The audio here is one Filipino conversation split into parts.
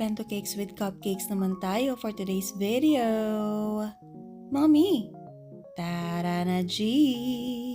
bento cakes with cupcakes naman tayo for today's video. Mommy! Tara na, G!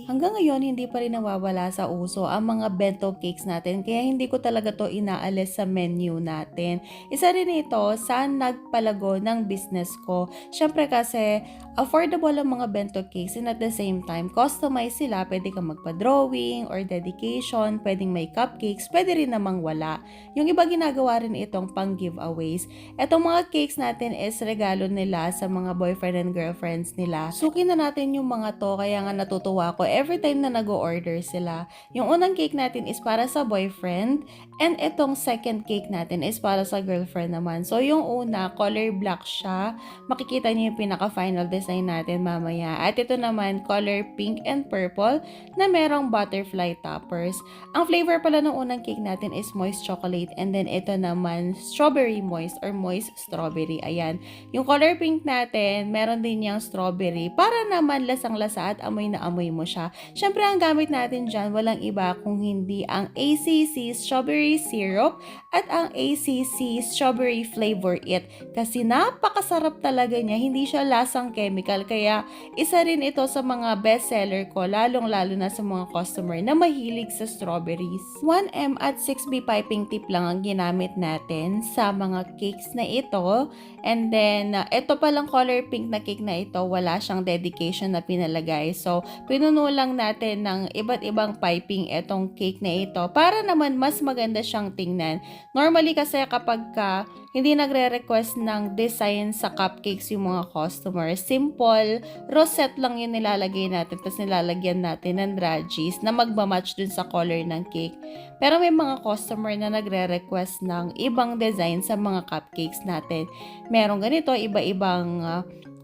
Hanggang ngayon, hindi pa rin nawawala sa uso ang mga bento cakes natin, kaya hindi ko talaga to inaalis sa menu natin. Isa rin ito sa nagpalago ng business ko. Syempre kasi, affordable ang mga bento cakes and at the same time, customize sila. Pwede kang magpa-drawing or dedication, pwedeng may cupcakes, pwede rin namang wala. Yung iba ginagawa rin itong pang giveaways. Etong mga cakes natin is regalo nila sa mga boyfriend and girlfriends nila. Suki na natin yung mga to, kaya nga natutuwa ko every time na nag-order sila. Yung unang cake natin is para sa boyfriend and itong second cake natin is para sa girlfriend naman. So yung una, color black siya. Makikita niyo yung pinaka-final design natin mamaya. At ito naman, color pink and purple na merong butterfly toppers. Ang flavor pala ng unang cake natin is moist chocolate and then ito naman, strawberry moist or moist strawberry. Ayan. Yung color pink natin, meron din yung strawberry para naman lasang-lasa at amoy na amoy mo siya. Syempre, ang gamit natin dyan, walang iba kung hindi ang ACC strawberry syrup at ang ACC strawberry flavor it. Kasi napakasarap talaga niya, hindi siya lasang chemical. Kaya isa rin ito sa mga best seller ko, lalong-lalo na sa mga customer na mahilig sa strawberries. 1M at 6B piping tip lang ang ginamit natin sa mga cakes na ito. And then, ito palang color pink na cake na ito, wala siyang dedication na pinalagay. So, pinuno lang natin ng iba't ibang piping itong cake na ito para naman mas maganda siyang tingnan. Normally kasi kapag hindi nagre-request ng design sa cupcakes yung mga customers, simple rosette lang yung nilalagay natin, tapos nilalagyan natin ng draggies na magmamatch dun sa color ng cake. Pero may mga customer na nagre-request ng ibang design sa mga cupcakes natin. Merong ganito, iba-ibang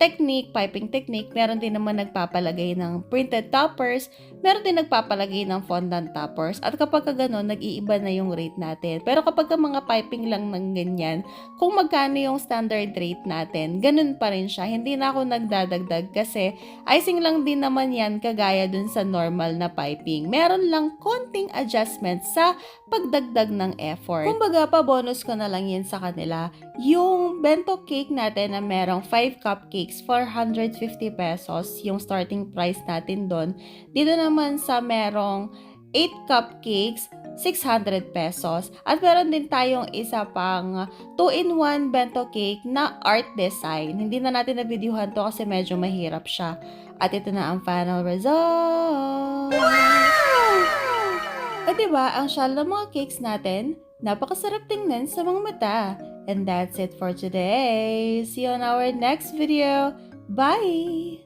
technique, piping technique. Meron din naman nagpapalagay ng printed toppers. Meron din nagpapalagay ng fondant toppers. At kapag gano'n, nag-iiba na yung rate natin. Pero kapag mga piping lang ng ganyan, kung magkano yung standard rate natin, ganun pa rin siya. Hindi na ako nagdadagdag kasi icing lang din naman yan kagaya dun sa normal na piping. Meron lang konting adjustment sa pagdagdag ng effort. Kumbaga, pa-bonus ko na lang yan sa kanila. Yung bento cake natin na merong 5 cupcakes for 150 pesos, yung starting price natin doon. Dito naman sa merong 8 cupcakes, 600 pesos. At meron din tayong isa pang 2-in-1 bento cake na art design. Hindi na natin na-videohan to kasi medyo mahirap siya. At ito na ang final result. Wow! At diba, ang shell ng mga cakes natin, napakasarap tingnan sa mga mata. And that's it for today. See you on our next video. Bye!